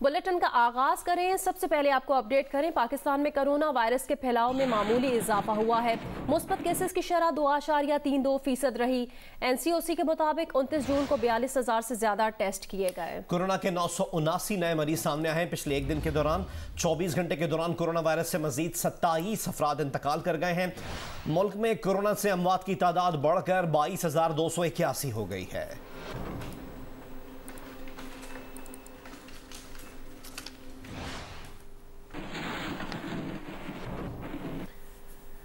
Bulletin का आगाज करें। सबसे पहले आपको अपडेट करें, पाकिस्तान में कोरोना वायरस के फैलाव में मामूली इजाफा हुआ है। मुस्बत केसेस की शरह 2.32% रही। NCOC के मुताबिक 29 जून को 42,000 से ज्यादा टेस्ट किए गए। कोरोना के 979 नए मरीज सामने आए। पिछले एक दिन के दौरान 24 घंटे के दौरान कोरोना वायरस से मजीद 27 अफराद इंतकाल कर गए हैं। मुल्क में कोरोना से अमवात की तादाद बढ़कर 22,281 हो गई है।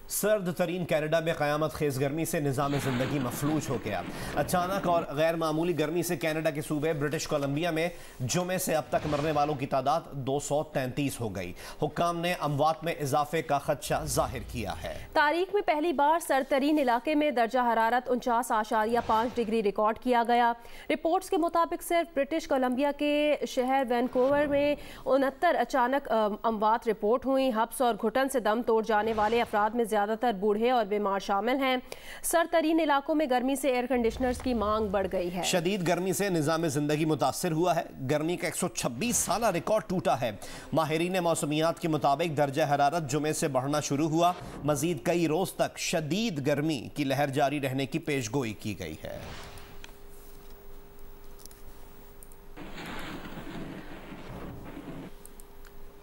सर्द तरीन कैनेडा में क़यामत खेज गर्मी से निज़ाम ज़िंदगी मफलूज हो गया। अचानक और गैर मामूली गर्मी से कैनेडा के सूबे ब्रिटिश कोलंबिया में जुमे से अब तक मरने वालों की तादाद 233 हो गई। हुक्काम ने अमवात में इजाफे का खदशा जाहिर किया है। तारीख में पहली बार सर्द तरीन इलाके में दर्जा हरारत 49.5 डिग्री रिकॉर्ड किया गया। रिपोर्ट्स के मुताबिक सिर्फ ब्रिटिश कोलंबिया के शहर वैनकूवर में 69 अचानक अमवात रिपोर्ट हुई। हब्स और घुटन से दम तोड़ जाने वाले अफराद में ज्यादातर बूढ़े और बीमार शामिल हैं। सरतरीन इलाकों में गर्मी से एयर कंडीशनर्स की मांग बढ़ गई है। शदीद गर्मी से निज़ाम ज़िंदगी मुतासिर हुआ है। गर्मी का 126 साला रिकॉर्ड टूटा है। माहिरीन मौसमियात के मुताबिक दर्जा हरारत जुमे से बढ़ना शुरू हुआ। मजीद कई रोज तक शदीद गर्मी की लहर जारी रहने की पेशगोई की गई है।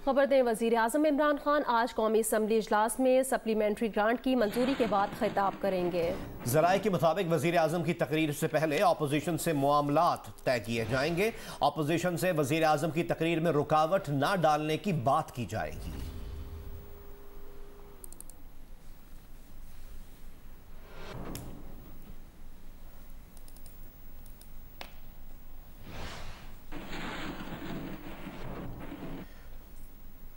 खबर दें, वज़ीर आज़म इमरान खान आज कौमी असम्बली इजलास में सप्लीमेंट्री ग्रांट की मंजूरी के बाद खिताब करेंगे। ज़राए के मुताबिक वज़ीर आज़म की तकरीर से पहले अपोजिशन से मामलात तय किए जाएंगे। अपोजिशन से वज़ीर आज़म की तकरीर में रुकावट न डालने की बात की जाएगी।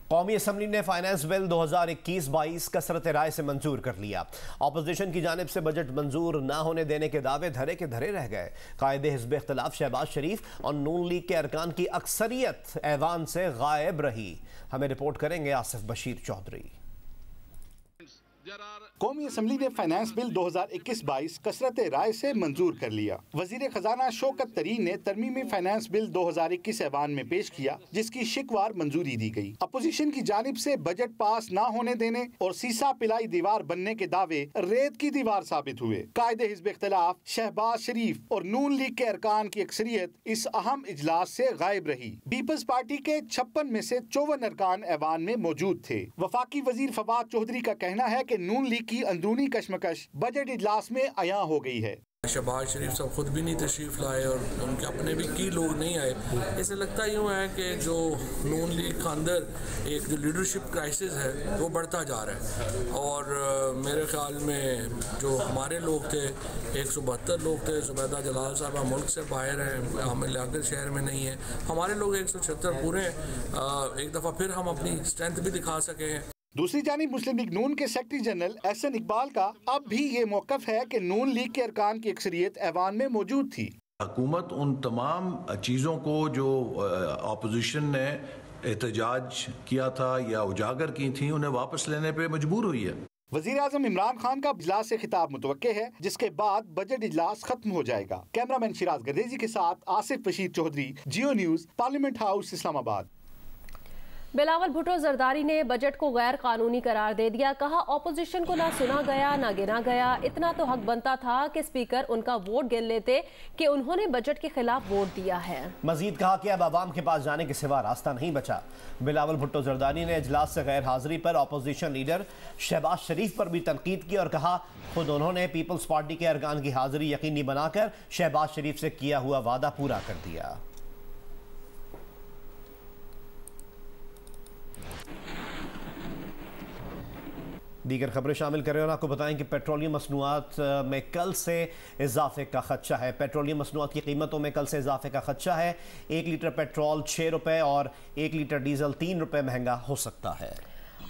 कौमी असम्बली ने फाइनेंस बिल 2021-22 कसरत राय से मंजूर कर लिया। अपोजिशन की जानिब से बजट मंजूर न होने देने के दावे धरे के धरे रह गए। कायदे हिज़्ब इख्तिलाफ शहबाज शरीफ और नून लीग के अरकान की अक्सरियत ऐवान से गायब रही। हमें रिपोर्ट करेंगे आसिफ बशीर चौधरी। कौमी असम्बली ने फाइनेंस बिल 2021-22 कसरत राय से मंजूर कर लिया। वजीर खजाना शौकत तरीन ने तरमीमी फाइनेंस बिल 2021 ऐवान में पेश किया, जिसकी शिकवार मंजूरी दी गई। अपोजिशन की जानिब से बजट पास न होने देने और सीसा पिलाई दीवार बनने के दावे रेत की दीवार साबित हुए। कायदे हिज़्ब इख्तिलाफ शहबाज शरीफ और नून लीग के अरकान की अक्सरियत इस अहम इजलास से गायब रही। पीपल्स पार्टी के 56 में से 54 अरकान ऐवान में मौजूद थे। वफाकी वजीर फवाद चौधरी का कहना है कि नून लीग की अंदरूनी कशमकश बजट इजलास में आया हो गई है। शहबाज शरीफ साहब खुद भी नहीं तशरीफ लाए और उनके अपने भी की लोग नहीं आए। ऐसे लगता यूँ है कि जो नून लीग के अंदर एक जो लीडरशिप क्राइसिस है वो बढ़ता जा रहा है। और मेरे ख्याल में जो हमारे लोग थे 172 लोग थे। जुबैदा जलाल साहब मुल्क से बाहर हैं, हमें लियाकत शहर में नहीं है। हमारे लोग 176 पूरे एक दफ़ा फिर हम अपनी स्ट्रेंथ भी दिखा सके हैं। दूसरी जानिब मुस्लिम लीग नून के सेक्रेटरी जनरल एहसन इकबाल का अब भी ये मौक़िफ़ है कि नून लीग के अरकान की अक्सरियत ऐवान में मौजूद थी। हुकूमत उन तमाम चीज़ों को जो अपोजिशन ने एहतजाज किया था या उजागर की थी, उन्हें वापस लेने पे मजबूर हुई है। वज़ीर आज़म इमरान खान का इजलास से खिताब मुतवक्के है, जिसके बाद बजट इजलास खत्म हो जाएगा। कैमरामैन शिराज गर्देजी के साथ आसिफ बशीर चौधरी, जियो न्यूज़, पार्लियामेंट हाउस, इस्लामाबाद। बिलावल भुट्टो जरदारी ने बजट को गैर कानूनी करार दे दिया। कहा, ऑपोजिशन को ना सुना गया ना गिना गया। इतना तो हक बनता था कि स्पीकर उनका वोट गिन लेते कि उन्होंने बजट के खिलाफ वोट दिया है। मजीद कहा कि अब आवाम के पास जाने के सिवा रास्ता नहीं बचा। बिलावल भुट्टो जरदारी ने इजलास से गैर हाजिरी पर अपोजिशन लीडर शहबाज शरीफ पर भी तनकीद की और कहा, खुद उन्होंने पीपल्स पार्टी के अरकान की हाजिरी यकीनी बनाकर शहबाज शरीफ से किया हुआ वादा पूरा कर दिया। दीगर खबरें शामिल करें और आपको बताएं कि पेट्रोलियम मसनूआत में कल से इजाफे का खदशा है। पेट्रोलियम मसनूआत की कीमतों में कल से इजाफे का खदशा है। 1 लीटर पेट्रोल 6 रुपये और 1 लीटर डीजल 3 रुपये महंगा हो सकता है।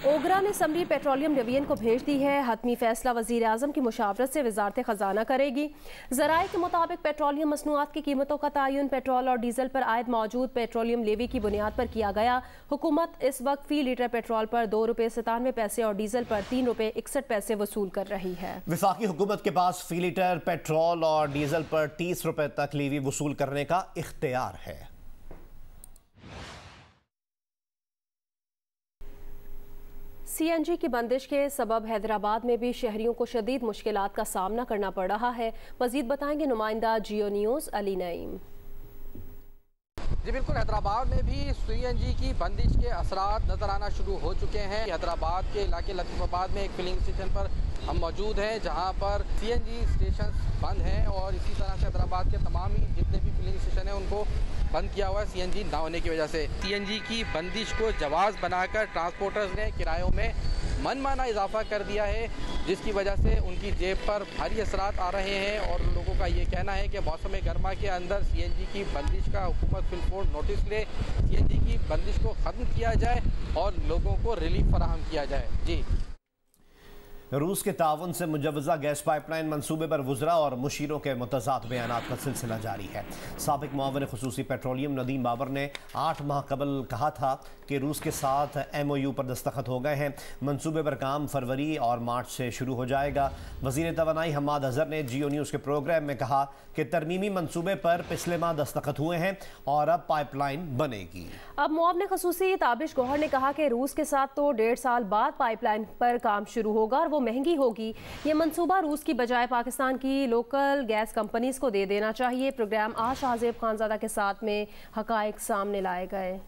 ओगरा ने असम्बली पेट्रोलियम डिवीजन को भेज दी है। हतमी फैसला वज़ीर आज़म की मुशावरत से वज़ारत ख़जाना करेगी। ज़राए के मुताबिक पेट्रोलियम मसनूआत की कीमतों का तयन पेट्रोल और डीजल पर आयद मौजूद पेट्रोलियम लेवी की बुनियाद पर किया गया। हुकूमत इस वक्त फ़ी लीटर पेट्रोल पर 2 रुपये 97 पैसे और डीजल पर 3 रुपये 61 पैसे वसूल कर रही है। वफाकी हुकूमत के पास फ़ी लीटर पेट्रोल और डीजल पर 30 रुपये तक लेवी वसूल करने का इख्तियार है। CNG की बंदिश के सबब हैदराबाद में भी शहरियों को शदीद मुश्किलात का सामना करना पड़ रहा है। मजीद बताएंगे नुमाइंदा जियो न्यूज़ अली नईम। जी बिल्कुल, हैदराबाद में भी CNG की बंदिश के असरात नज़र आना शुरू हो चुके हैं। हैदराबाद के इलाके लतीफ़ाबाद में एक फिलिंग स्टेशन पर हम मौजूद हैं जहां पर CNG स्टेशन बंद हैं और इसी तरह से हैदराबाद के तमाम ही जितने भी फिलिंग स्टेशन हैं उनको बंद किया हुआ है CNG ना होने की वजह से। CNG की बंदिश को जवाज़ बनाकर ट्रांसपोर्टर्स ने किरायों में मनमाना इजाफा कर दिया है, जिसकी वजह से उनकी जेब पर भारी असरात आ रहे हैं और लोगों का ये कहना है कि मौसम गर्मा के अंदर CNG की बंदिश का हुकूमत फिलफोर नोटिस ले, CNG की बंदिश को ख़त्म किया जाए और लोगों को रिलीफ फराहम किया जाए। जी, रूस के ताउन से मुजवजा गैस पाइपलाइन मनसूबे पर वुज़रा और मुशीरों के मुतज़ाद बयानात का सिलसिला जारी है। साबिक मुआविन खुसूसी पेट्रोलियम नदीम बाबर ने 8 माह कबल कहा था कि रूस के साथ MOU पर दस्तखत हो गए हैं। मनसूबे पर काम फरवरी और मार्च से शुरू हो जाएगा। वज़ीर तवानाई हम्माद अज़हर ने जियो न्यूज़ के प्रोग्राम में कहा कि तरमीमी मनसूबे पर पिछले माह दस्तखत हुए हैं और अब पाइपलाइन बनेगी। अब मुआविन खुसूसी ताबिश गौहर ने कहा कि रूस के साथ तो 1.5 साल बाद पाइपलाइन पर काम शुरू होगा और वो महंगी होगी। ये मंसूबा रूस की बजाय पाकिस्तान की लोकल गैस कंपनीज को दे देना चाहिए। प्रोग्राम आज शाहजेब खानजादा के साथ में हकायक सामने लाए गए।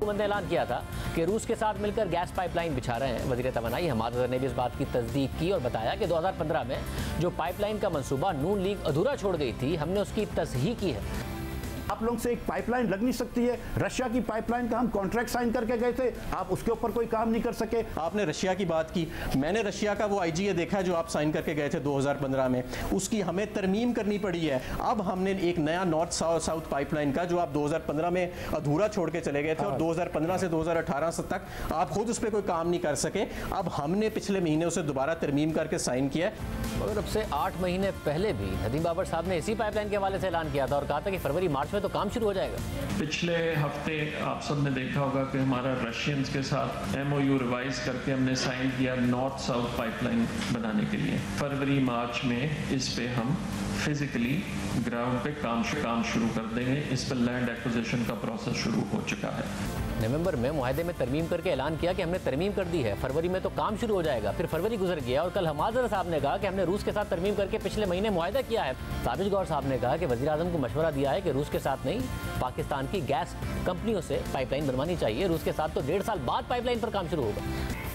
ने ऐलान किया था कि रूस के साथ मिलकर गैस पाइपलाइन बिछा रहे हैं। वज़ीर तवानाई हम्माद अज़हर ने भी इस बात की तस्दीक की और बताया कि 2015 में जो पाइपलाइन का मंसूबा नून लीग अधूरा छोड़ गई थी, हमने उसकी तस्हीह की है। आप लोगों से एक पाइपलाइन लग नहीं सकती है। रशिया की पाइपलाइन का हम कॉन्ट्रैक्ट साइन करके गए थे, आप उसके ऊपर कोई काम नहीं कर सके। आपने रशिया की बात की, मैंने रशिया का वो IGA देखा जो आप साइन करके गए थे 2015 में, उसकी हमें तरमीम करनी पड़ी है। अब हमने एक नया नॉर्थ साउथ पाइपलाइन का जो आप 2015 में अधूरा छोड़ के चले गए थे और 2015 से 2018 तक आप खुद उस पर कोई काम नहीं कर सके, अब हमने पिछले महीने उसे दोबारा तरमीम करके साइन किया। मगर अब से 8 महीने पहले भी नदीम बाबर साहब ने इसी पाइपलाइन के हवाले से ऐलान किया था और कहा था कि फरवरी मार्च तो काम शुरू हो जाएगा। पिछले हफ्ते आप सब ने देखा होगा कि हमारा रशियंस के साथ MOU रिवाइज करके हमने साइन किया नॉर्थ साउथ पाइपलाइन बनाने के लिए। फरवरी मार्च में इस पे हम फिजिकली ग्राउंड पे काम शुरू कर देंगे। इस पर लैंड एक्विजिशन का प्रोसेस शुरू हो चुका है। नवंबर में मुआहदे में तरमीम करके ऐलान किया कि हमने तरमीम कर दी है, फरवरी में तो काम शुरू हो जाएगा। फिर फरवरी गुजर गया और कल हम्माद अज़हर साहब ने कहा कि हमने रूस के साथ तरमीम करके पिछले महीने मुआहदा किया है। ताबिश गौहर साहब ने कहा कि वज़ीर आज़म को मशवरा दिया है कि रूस के साथ नहीं, पाकिस्तान की गैस कंपनियों से पाइपलाइन बनवानी चाहिए। रूस के साथ तो 1.5 साल बाद पाइपलाइन पर काम शुरू होगा।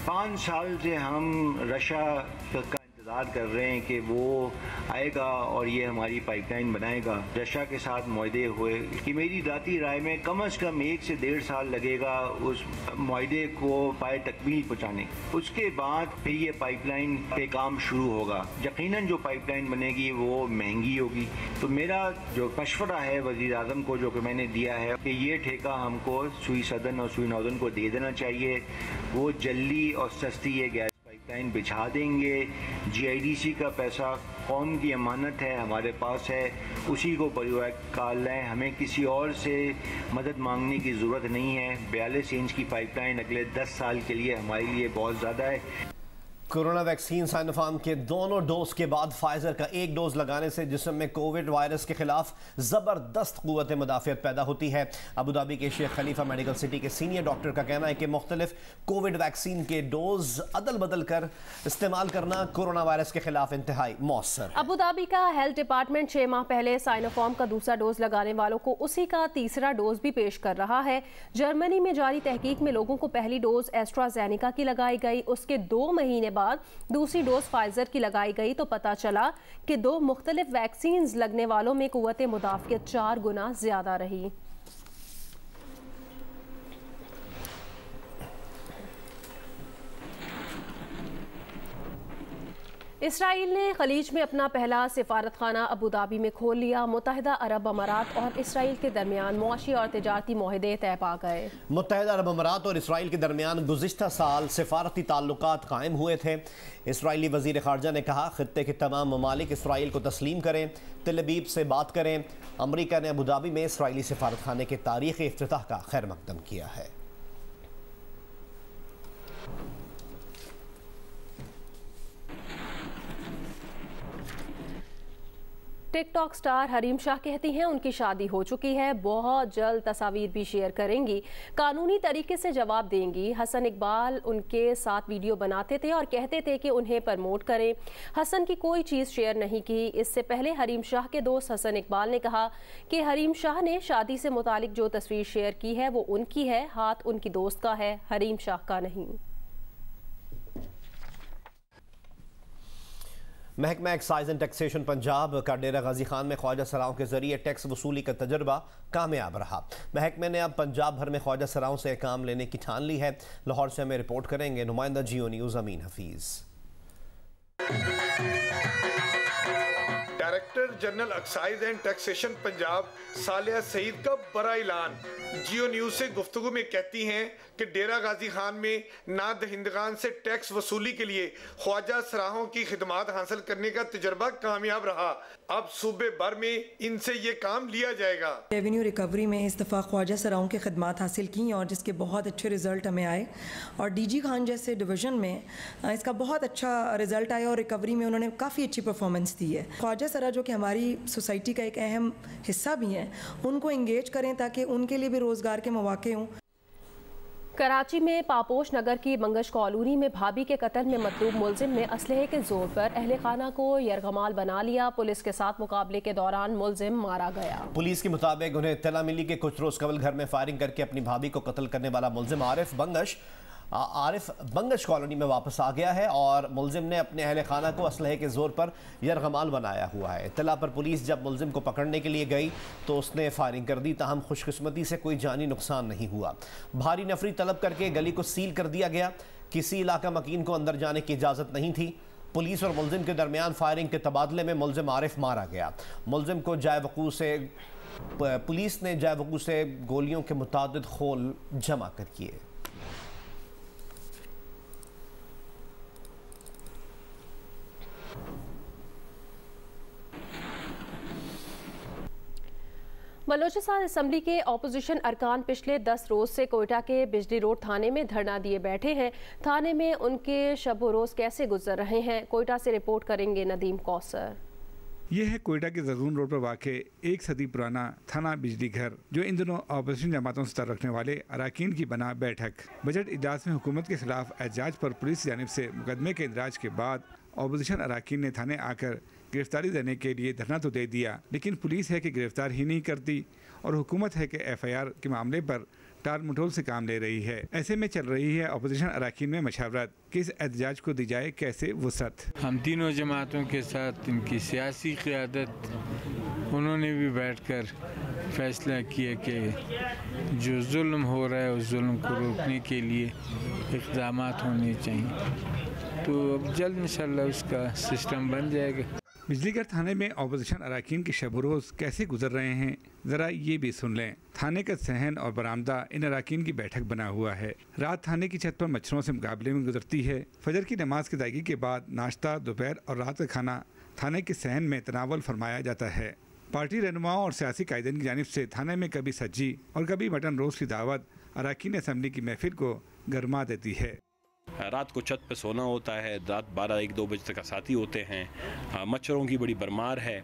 5 साल से हम रशिया का इंतज़ार कर रहे हैं कि वो आएगा और ये हमारी पाइपलाइन बनाएगा। रशिया के साथ मुआहदे हुए कि मेरी ज़ाती राय में कम से कम 1 से 1.5 साल लगेगा उस मुआहदे को पाए तकमील पहुँचाने। उसके बाद फिर ये पाइपलाइन पे काम शुरू होगा। यकीनन जो पाइपलाइन बनेगी वो महंगी होगी। तो मेरा जो मशवरा है वज़ीर आज़म को जो कि मैंने दिया है कि ये ठेका हमको सुई सदन और सुई नौदन को दे देना चाहिए। वो जल्दी और सस्ती ये गैस पाइपलाइन बिछा देंगे। GIDC का पैसा कौम की अमानत है, हमारे पास है, उसी को परिवार लें। हमें किसी और से मदद मांगने की ज़रूरत नहीं है। 42 इंच की पाइपलाइन अगले 10 साल के लिए हमारे लिए बहुत ज़्यादा है। कोरोना वैक्सीन साइनोफार्म के दोनों डोज के बाद फाइजर का एक डोज लगाने से जिस्म में कोविड वायरस के खिलाफ ज़बरदस्त क़ुव्वत मुदाफ़ियत पैदा होती है। अबू धाबी के शेख खलीफा मेडिकल सिटी के सीनियर डॉक्टर का कहना है कि मुख्तलिफ कोविड वैक्सीन के डोज अदल बदल कर इस्तेमाल करना कोरोना वायरस के खिलाफ इंतहाई मौसर। अबू धाबी का हेल्थ डिपार्टमेंट 6 माह पहले साइनोफार्म का दूसरा डोज लगाने वालों को उसी का तीसरा डोज भी पेश कर रहा है। जर्मनी में जारी तहकीक में लोगों को पहली डोज एस्ट्राजेनेका की लगाई गई, उसके 2 महीने बाद दूसरी डोज फाइजर की लगाई गई तो पता चला कि 2 मुख्तलिफ वैक्सीन लगने वालों में कुव्वत मुदाफ़ियत 4 गुना ज्यादा रही। इसराइल ने खलीज में अपना पहला सिफारत खाना अबू धाबी में खोल लिया। मुत्तहिदा अरब अमारात और इसराइल के दरमियान मुआशी और तिजारती मुआहदे तय पा गए। मुत्तहिदा अरब अमारात और इसराइल के दरमियान गुज़िश्ता साल सिफारती ताल्लुकात कायम हुए थे। इसराइली वज़ीर ख़ारजा ने कहा खित्ते के तमाम ममालिक इसराइल को तस्लीम करें, तेल अवीव से बात करें। अमरीका ने अबू धाबी में इसराइली सिफारत खाने के तारीख़ी इफ्तिताह का खैर मकदम किया है। टिकटॉक स्टार हरीम शाह कहती हैं उनकी शादी हो चुकी है, बहुत जल्द तस्वीर भी शेयर करेंगी, कानूनी तरीके से जवाब देंगी। हसन इकबाल उनके साथ वीडियो बनाते थे और कहते थे कि उन्हें प्रमोट करें। हसन की कोई चीज़ शेयर नहीं की। इससे पहले हरीम शाह के दोस्त हसन इकबाल ने कहा कि हरीम शाह ने शादी से मुतालिक जो तस्वीर शेयर की है वो उनकी है, हाथ उनकी दोस्त का है, हरीम शाह का नहीं। महकमा एक्साइज एंड टैक्सेशन पंजाब का डेरा गाजी खान में ख्वाजा सराओं के जरिए टैक्स वसूली का तजर्बा कामयाब रहा। महकमे ने अब पंजाब भर में ख्वाजा सराओं से काम लेने की ठान ली है। लाहौर से हमें रिपोर्ट करेंगे नुमाइंदा Geo News Amin Hafeez. Director general excise and taxation Punjab Saleha Saeed का बड़ा ऐलान। जियो न्यूज से गुफ्तगू में कहती हैं कि डेरा गाजी खान में ना दहिंदगान से टैक्स वसूली के लिए ख्वाजा सराहों की खिदमात हासिल करने का तजर्बा कामयाब रहा। अब सूबे भर में इनसे ये काम लिया जाएगा। रेवेन्यू रिकवरी में इस दफ़ा ख्वाजा सराहों की खिदमात हासिल की और जिसके बहुत अच्छे रिजल्ट हमें आए और डीजी खान जैसे डिवीज़न में इसका बहुत अच्छा रिजल्ट आया और रिकवरी में उन्होंने काफ़ी अच्छी परफॉर्मेंस दी है। ख्वाजा सरा जो कि हमारी सोसाइटी का एक अहम हिस्सा भी हैं, उनको इंगेज करें ताकि उनके लिए भी रोज़गार के मौके हों। कराची में पापोश नगर की बंगश कॉलोनी में भाभी के कत्ल में मतलूब मुलजिम ने असलहे के जोर पर अहले खाना को यरगमाल बना लिया। पुलिस के साथ मुकाबले के दौरान मुलजिम मारा गया। पुलिस के मुताबिक उन्हें इत्तला मिली कि कुछ रोज कबल घर में फायरिंग करके अपनी भाभी को कत्ल करने वाला मुलजिम आरिफ बंगश कॉलोनी में वापस आ गया है और मुलजिम ने अपने अहले खाना को असलहे के जोर पर यरगमाल बनाया हुआ है। इत्तला पर पुलिस जब मुलजिम को पकड़ने के लिए गई तो उसने फायरिंग कर दी, ताहम खुशकिस्मती से कोई जानी नुकसान नहीं हुआ। भारी नफरी तलब करके गली को सील कर दिया गया। किसी इलाका मकीन को अंदर जाने की इजाज़त नहीं थी। पुलिस और मुलजिम के दरमियान फायरिंग के तबादले में मुलजिम आरिफ मारा गया। मुलजिम को पुलिस ने जायवकू से गोलियों के मुतादिद खोल जमा कर किए। बलोचिस्तान असम्बली के अपोजिशन अरकान पिछले 10 रोज से कोयटा के बिजली रोड थाने में धरना दिए बैठे हैं। थाने में उनके शब रोज कैसे गुजर रहे हैं, कोयटा से रिपोर्ट करेंगे नदीम कौसर। यह है कोयटा के ज़रूर रोड पर वाक़े 1 सदी पुराना थाना बिजली घर, जो इन दिनों अपोजिशन जमातों से ताल्लुक़ रखने वाले अरकान की बना बैठक। बजट इजलास में हुकूमत के खिलाफ एहतजाज पर पुलिस की जानिब से मुकदमे के इंदराज के बाद अपोजिशन अरकान ने थाने आकर गिरफ्तारी देने के लिए धरना तो दे दिया, लेकिन पुलिस है कि गिरफ्तार ही नहीं करती और हुकूमत है कि FIR के मामले पर टाल मटोल से काम ले रही है। ऐसे में चल रही है अपोजिशन अरकान में मशावरत कि इस एहतजाज को दी जाए कैसे वसअत। हम तीनों जमातों के साथ इनकी सियासी क़यादत, उन्होंने भी बैठकर फैसला किया कि जो जुल्म हो रहा है उस जुल्म को रोकने के लिए इक़दाम होने चाहिए, तो अब जल्द इंशाअल्लाह उसका सिस्टम बन जाएगा। बिजलीघर थाने में अपोजिशन अरकान के शब रोज़ कैसे गुजर रहे हैं, ज़रा ये भी सुन लें। थाने का सहन और बरामदा इन अरकान की बैठक बना हुआ है। रात थाने की छत पर मच्छरों से मुकाबले में गुजरती है। फजर की नमाज की अदायगी के बाद नाश्ता, दोपहर और रात का खाना थाने के सहन में तनावल फरमाया जाता है। पार्टी रहनुमाओं और सियासी कायदीन की जानिब से थाने में कभी सब्जी और कभी मटन रोज़ की दावत अरकान असम्बली की महफिल को गरमा देती है। रात को छत पर सोना होता है, रात 12-1-2 बजे तक साथी होते हैं, मच्छरों की बड़ी भरमार है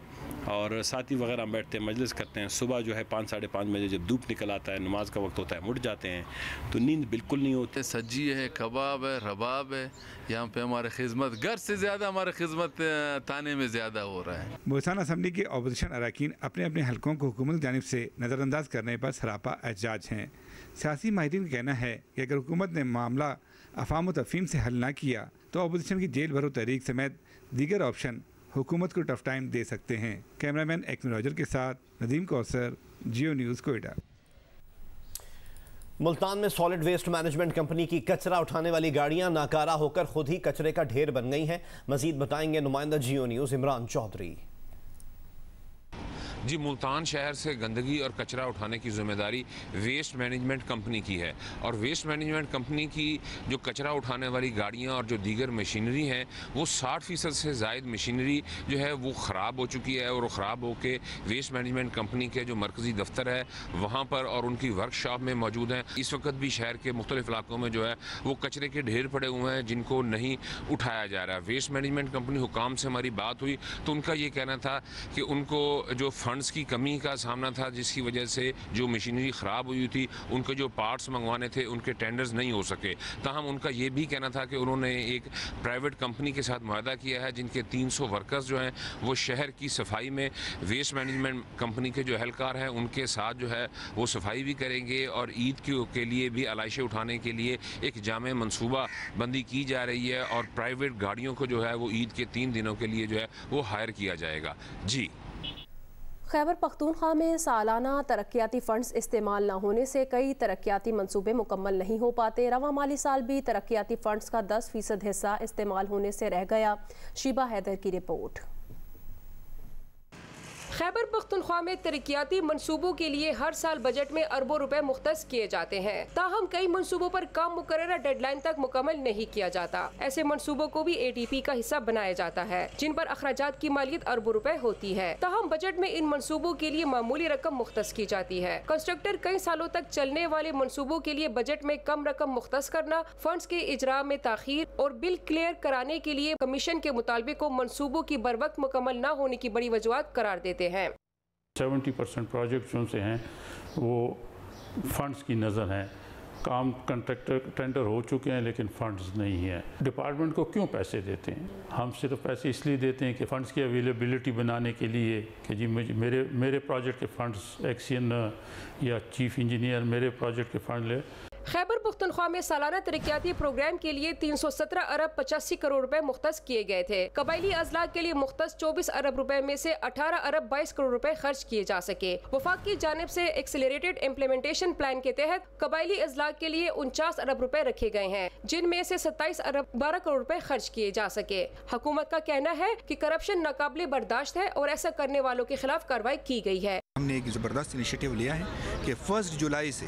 और साथी वगैरह बैठते हैं, मजलिस करते हैं। सुबह जो है 5-5:30 बजे जब धूप निकल आता है, नमाज का वक्त होता है, मुड़ जाते हैं, तो नींद बिल्कुल नहीं होती। सज्जी है, कबाब है, रबाब है, यहाँ पे हमारे खिदमत घर से ज़्यादा हमारे खिदमत थाने में ज़्यादा हो रहा है। बलोचिस्तान असम्बली के अपोजिशन अरकान अपने अपने हलकों को हुकूमत की जानिब से नज़रअंदाज करने पर सरापा एहतजाज हैं। सियासी माहिरीन का कहना है कि अगर हुकूमत ने मामला अफाम व तफहीम से हल न किया तो अपोजिशन की जेल भरो तहरीक समेत दीगर ऑप्शन हुकूमत को टफ टाइम दे सकते हैं। कैमरामैन एक्मे रॉजर के साथ नदीम कौसर, जियो न्यूज़ कोयटा। मुल्तान में सॉलिड वेस्ट मैनेजमेंट कंपनी की कचरा उठाने वाली गाड़ियां नाकारा होकर खुद ही कचरे का ढेर बन गई हैं। मजीद बताएंगे नुमाइंदा जियो न्यूज़ इमरान चौधरी। जी, मुल्तान शहर से गंदगी और कचरा उठाने की जिम्मेदारी वेस्ट मैनेजमेंट कंपनी की है और वेस्ट मैनेजमेंट कंपनी की जो कचरा उठाने वाली गाड़ियाँ और जो दीगर मशीनरी हैं वो 60% से ज़ायद मशीनरी जो है वो ख़राब हो चुकी है और ख़राब होकर वेस्ट मैनेजमेंट कंपनी के जो मरकज़ी दफ्तर है वहाँ पर और उनकी वर्कशॉप में मौजूद हैं। इस वक्त भी शहर के मुख्तलिफ इलाकों में जो है वो कचरे के ढेर पड़े हुए हैं जिनको नहीं उठाया जा रहा है। वेस्ट मैनेजमेंट कंपनी हुकाम से हमारी बात हुई तो उनका ये कहना था कि उनको जो फंड्स की कमी का सामना था जिसकी वजह से जो मशीनरी ख़राब हुई थी उनके जो पार्ट्स मंगवाने थे उनके टेंडर्स नहीं हो सके। ताहम उनका ये भी कहना था कि उन्होंने एक प्राइवेट कंपनी के साथ मुआहदा किया है जिनके 300 वर्कर्स जो हैं वो शहर की सफाई में वेस्ट मैनेजमेंट कंपनी के जो एहलकार हैं उनके साथ जो है वो सफाई भी करेंगे और ईद के लिए भी अलाइशे उठाने के लिए एक जामे मनसूबा बंदी की जा रही है और प्राइवेट गाड़ियों को जो है वो ईद के 3 दिनों के लिए जो है वो हायर किया जाएगा। जी, खैबर पख्तूनख्वा में सालाना तरक्याती फंड्स इस्तेमाल न होने से कई तरक्याती मंसूबे मुकम्मल नहीं हो पाते। रवा माली साल भी तरक्याती फंड्स का 10% हिस्सा इस्तेमाल होने से रह गया। शीबा हैदर की रिपोर्ट। खैबर पख्तूनख्वा में तरक्याती मंसूबों के लिए हर साल बजट में अरबों रुपए मुख्तस किए जाते हैं, ताहम कई मंसूबों पर काम मुकर्ररा डेडलाइन तक मुकम्मल नहीं किया जाता। ऐसे मंसूबों को भी ADP का हिस्सा बनाया जाता है जिन पर अखराजात की मालियत अरबों रुपए होती है। ताहम बजट में इन मंसूबों के लिए मामूली रकम मुख्तस की जाती है। कंस्ट्रक्टर कई सालों तक चलने वाले मंसूबों के लिए बजट में कम रकम मुख्तस करना, फंड्स के इजरा में ताखीर और बिल क्लियर कराने के लिए कमीशन के मुतालबे को मंसूबों की बर वक्त मुकम्मल न होने की बड़ी वजूहत करार देते हैं। 70% प्रोजेक्ट जो से हैं वो फंड्स की नज़र हैं। काम कंट्रैक्टर टेंडर हो चुके हैं लेकिन फंड्स नहीं है। डिपार्टमेंट को क्यों पैसे देते हैं? हम सिर्फ पैसे इसलिए देते हैं कि फ़ंड्स की अवेलेबिलिटी बनाने के लिए कि जी मेरे प्रोजेक्ट के फंड्स एक्सियन या चीफ इंजीनियर मेरे प्रोजेक्ट के फंड ले। खैबर पख्तूनख्वा में सालाना तरक्याती प्रोग्राम के लिए 317 अरब 85 करोड़ रुपए मुख्तस किए गए थे। कबायली अजला के लिए मुख्तस 24 अरब रुपए में से 18 अरब 22 करोड़ रुपए खर्च किए जा सके। वफाक की जानिब से एक्सेलरेटेड इम्प्लीमेंटेशन प्लान के तहत कबायली अजला के लिए 49 अरब रुपए रखे गए हैं जिनमें से 27 अरब 12 करोड़ रुपए खर्च किए जा सके। हुकूमत का कहना है कि करप्शन नाकाबिले बर्दाश्त है और ऐसा करने वालों के खिलाफ कार्रवाई की गई है। हमने एक ज़बरदस्त इनिशिएटिव लिया है कि 1 जुलाई से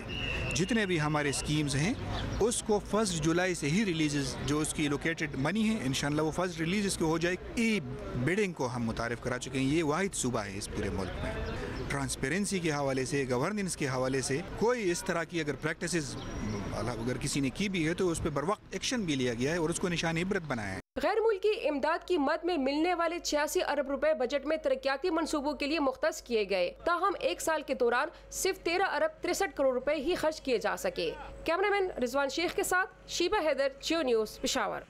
जितने भी हमारे स्कीम्स हैं उसको 1 जुलाई से ही रिलीज़ जो उसकी एलोकेटेड मनी है इंशाल्लाह वो फर्स्ट रिलीज़ इसको हो जाए। ई बिडिंग को हम मुतारिफ करा चुके हैं। ये वाहिद सूबा है इस पूरे मुल्क में ट्रांसपेरेंसी के हवाले से, गवर्नेंस के हवाले से कोई इस तरह की अगर प्रैक्टिसेस अगर किसी ने की भी है तो उस पर बर वक्त एक्शन भी लिया गया है और उसको निशान इबरत बनाया है। गैर मुल्की इमदाद की मद में मिलने वाले 86 अरब रुपए बजट में तरक्याती मंसूबों के लिए मुख्तस किए गए, ताहम एक साल के दौरान सिर्फ 13 अरब 63 करोड़ रुपए ही खर्च किए जा सके। कैमरामैन रिजवान शेख के साथ शीबा हैदर, जियो न्यूज़, पेशावर।